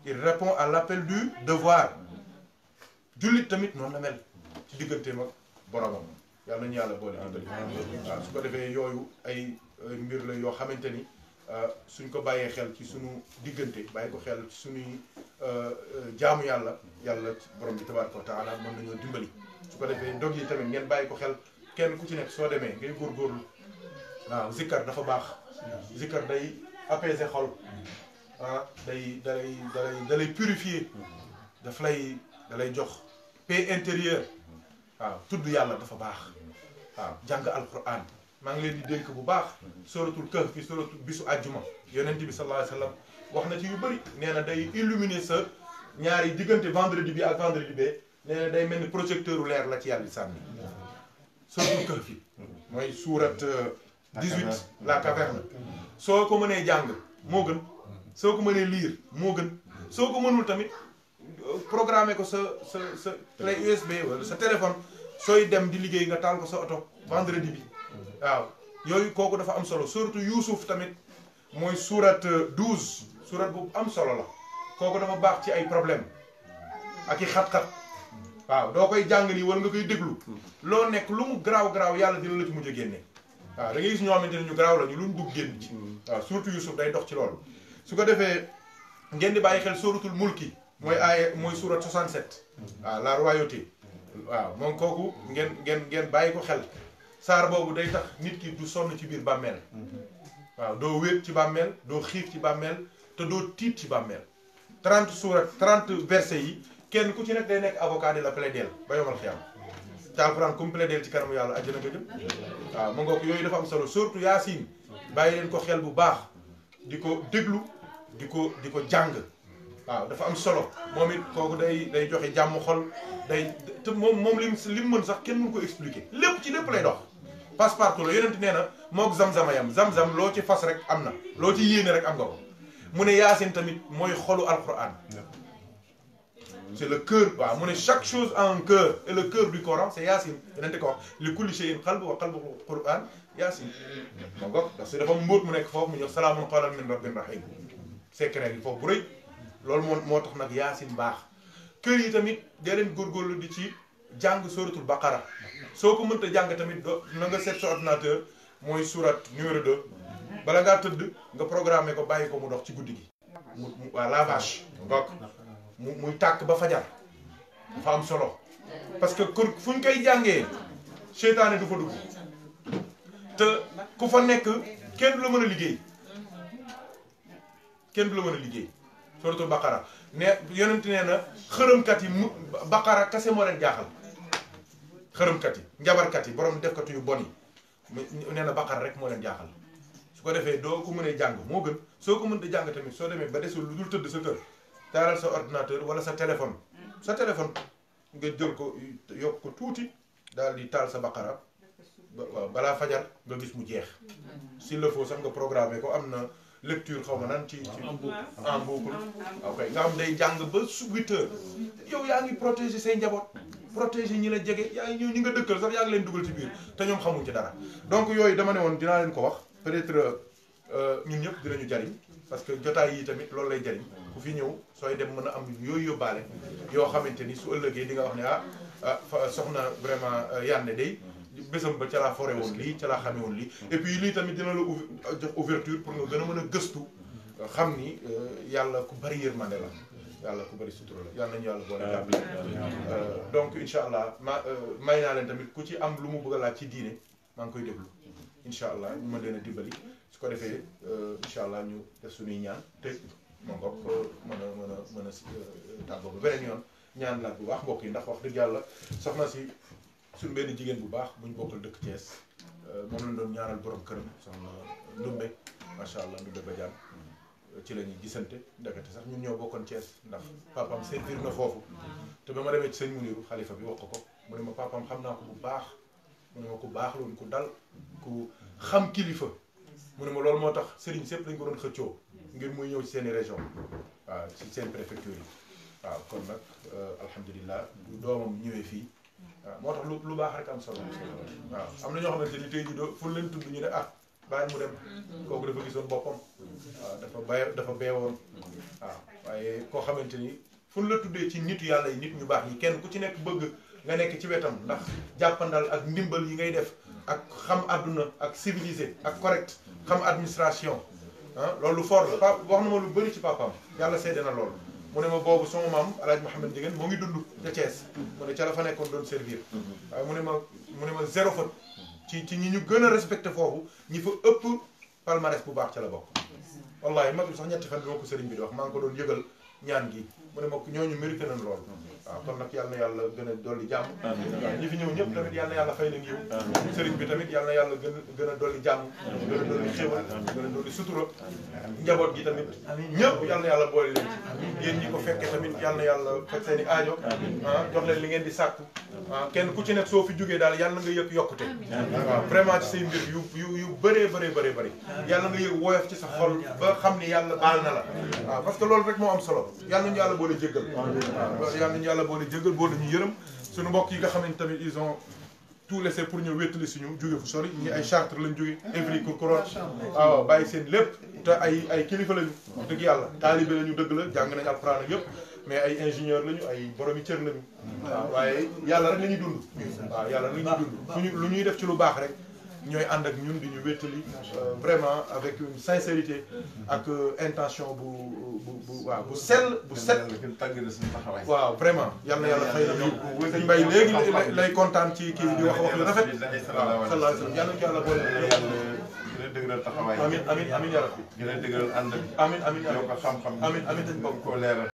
il répond à l'appel du devoir jullit tamit noonu la mel ci digganteem ak boromam yàlla nañu yàlla boole dimbali waaw su ko defee yooyu ay mbir la yoo xamante ni suñ ko bàyyee xel ci suñu diggante bàyyi ko xel ci suñuy jaamu yàlla borom bi tabaaraka wa taala mën nañoo dimbali su ko defee dog yi tamit ngeen bàyyi ko xel kenn ku ci nekk soo demee ngay góorgóorlu waaw zikkar dafa baax zikkar day apaiser xol ah dalay purifier dalay jox paix intérieure waaw tudd yàlla dafa baax waaw jàng alquran maa ngi leen di dénk bu baax suratul kahf fi suratul bisu àjjuma yonent bi sallallahu alayhi wa sallam wax na ci yu bëri nee na day illuminer sa ñaari diggante vendredi bi ak vendredi bee nee na day mel ni projecteur leer la ci yàlla di sànni suratul kahf fi mooy surat 18 la caverne soo ko mënee jàng moo gën soo ko mënee lire moo gën soo ko mënul tamit programmer ko sa clé USB wala sa téléphone sooy dem di liggéey nga taal ko sa oto vendredi bi waaw yooyu kooku dafa am solo surtout Yuusuf tamit mooy surat 12 surat bu am solo la kooku dafa baax ci ay problème ak i xat-xat waaw doo koy jàng nii wala nga koy déglu loo nekk lu mu garaaw yàlla dina la ci mujj a génne waaw da ngay gis ñoo xamante ne ñu garaaw la ñu lu ñu dugg génn ci waaw surtout Yuusuf day dox ci loolu su ko defee ngeen di bàyyi xel suratul mulki mooy surat 67 waaw la royauté waaw moom kooku ngeen bàyyi ko xel saar boobu day tax nit ki du sonn ci biir bàmmeel waaw doo wéet ci bàmmeel doo xiif ci bàmmeel te doo tiit ci bàmmeel 30 versets yi kenn ku ci nekk day nekk avocat di la plaider ba yomal xiyam te alxuraan comme plaider ci kanamu yàlla àjjana nga jëm waaw ma ngoog yooyu dafa am solo surtout Yaasin bàyyi leen ko xel bu baax di ko déglu di ko jàng waaw dafa am solo moom it kooku day joxe jàmm xol te moom lim mën sax kenn mënu ko expliquer lépp ci lépp lay dox passe-partout la yonent nee na mook zam-zama yam zam-zam loo ci fas rek am na loo ci yéene rek am nga ko mu ne Yaasin tamit mooy xolu alquran c'est le cœur waaw mu ne chaque chose a un cœur et le cœur du Coran c'est Yaasin yonent ko wax li kulli shay'in qalb wa qalbu quran Yaasin ma ngoog parce que dafa mbóot mu nekk foofu mu ñëw salaamun qawlan min rabbin rahim secret bi foofu bu rëy loolu moo tax nag Yaasin baax kër yi tamit dee leen góorgóorlu di ci jàng suratul baqara soo ko mënta jàng tamit na nga seet sa ordinateur mooy surat numéro 2 bala ngaa tëdd nga programmer ko bàyyi ko mu dox ci guddi gi waa la vache ngok muy tàkk ba fajar dafa am solo parce que fu ñu koy jàngee seytaane du fa dugg te ku fa nekk kenn du la mën a liggéey suratul baqara ne yonent nee na xërëmkat yi baqara kase moo leen jaaxal xërëmkat yi njabarkat yi borom defkatu yu bon yi nee na baqara rek moo leen jaaxal su ko defee doo ko mënee jàng moo gën soo ko mënta jàng tamit soo demee ba desul lu dul tëdd sa kër taalal sa ordinateur wala sa téléphone nga jël ko yokk ko tuuti daal di taal sa baqara waaw balaa fajar nga gis mu jeex s'il le faut sax nga programmer ko am na lecture xaw ma nan ci en boucle ok nga xam day jàng ba 8 heures yow yaa ngi protéger say njaboot protéger ñi la jege yaa ngi ñëw ñi nga dëkkal sax yaa ngi leen dugal ci biir te ñoom xamuñ ci dara donc yooyu dama ne woon dinaa leen ko wax peut-être ñun ñëpp dinañu jariñ parce que jotaay yi tamit loolu lay jariñ ku fi ñëw sooy dem mën a am yooyu yóbbaale yoo xamante ni su ëllëgee di nga wax ne soxna vraiment Yandé day bésam ba ca laa fore woon lii ca laa xamee woon lii et puis lii tamit dina la jox ouverture pour nga gën a mën a gëstu xam ni yàlla ku bari yërmande la yàlla ku bari sutura la yàlla nañu yàlla boole jàppale donc incha allah may naa leen tamit ku ci am lu mu bëgg a laaj ci diine maa ngi koy déglu incha allah ñu mën leen a dimbali su ko defee incha allah ñu def suñuy ñaan te ma ngoog mën a tàggoo ba beneen yoon ñaan laaj bu baax mbokk yi ndax wax dëgg yàlla soxna si suñu benn jigéen bu baax buñ bokkal dëkk Thiès moom lañ doon ñaanal borom këram soxna Ndumbe macha allah Ndumbe Badiane ci la ñuy gisante ndekete sax ñun ñoo bokkoon Thiès ndax papam servir na foofu te ba ma demee ci sëñ Muniru xalifa bi wax ko mu ne ma papam xam naa ko bu baax mu ne ma ku baax loolu ku dal ku xam kilifa mu ne ma loolu moo tax sëriñ sépp lañ ko doon xëccoo ngir muy ñëw ci seeni région waaw ci seen préfecture yi waaw kon nag alhamdulilah bu doomam ñëwee fii waaw moo tax lu baax rek am solo waaw am na ñoo xamante ni tey jii doo fu leen tudd ñu ne bàyyi mu dem kooku dafa gisoon boppam waaw dafa beewoon waaw waaye koo xamante ni fu la tuddee ci nitu yàlla yi nit ñu baax ñi kenn ku ci nekk bëgg nga nekk ci wetam ndax jàppandal ak ndimbal yi ngay def ak xam àdduna ak civilisé ak correct xam administration ah loolu fort la pap wax na ma lu bëri ci papaam yàlla seede na loolu mu ne ma boobu sama maam Alaaji Mouhamed Ndiéguène moo ngi dund ca Thiès mu ne ca la fa nekkoon doon servir waaye mu ne ma zéro faute ci ñi ñu gën a respecté foofu ñi fa ëpp palmarès bu baax ca la bokk wallahi magul sax ñetti fan bi ma ko sëriñ bi di wax maa ngi ko doon yëgal ñaan gi mu ne ma ñooñu mérité nañ loolu waaw kon nag yàlla na yàlla gën a dolli jàmm waaw ñi fi ñëw ñëpp tamit yàlla na yàlla fay leen yiw sëriñ bi tamit yàlla na yàlla gën a dolli jàmm gën a dolli xéewal gën a dolli sutura njaboot gi tamit ñëpp yàlla na yàlla boole leen ci yéen ñi ko fekkee tamit yàlla na yàlla faj seen i aajo jox leen li ngeen di sàkku kenn ku ci nekk soo fi jógee daal yàlla nga yëg yokkute waaw vraiment ci say mbir yu bëree bëri yàlla nga yëg woyof ci sa xol ba xam ni yàlla baal na la waaw parce que loolu rek moo am solo yàlla nañu yàlla boole jéggal waaw yàlla nañu yàlla boole jéggal boole ñu yërëm suñu mbokk yi nga xam ne tamit ils ont tout laissé pour ñëw wéttali suñu jóge fu sori ñi ay Chartres lañ jóge Évry Courcouronnes waaw bàyyi seen lépp te ay kilifa lañu dëgg yàlla taalibe lañu dëgg la jàng nañu alxuraan ak yëpp mais ay ingénieur lañu ay boromi cër lañu waaw waaye yàlla rek la ñuy dund waaw yàlla rek la ñuy dund lu ñuy def ci lu baax rek ñooy ànd ak ñun di ñu wéttali vraiment avec une sincérité ak intention bu sell bu set waaw vraiment yal na yàlla xëy na yow sëñ Mbaye léegi lay kontaan ci kii di wax yu rafet waaw sallallahu alayhi wa sallam yal na yàlla boole gën a dëgëral taxawaay amiin amiin amiin yaa rabbi gën a dëgëral ànd amiin amiin yow ko xam-xam amiin amiin dañ bokk koo leeral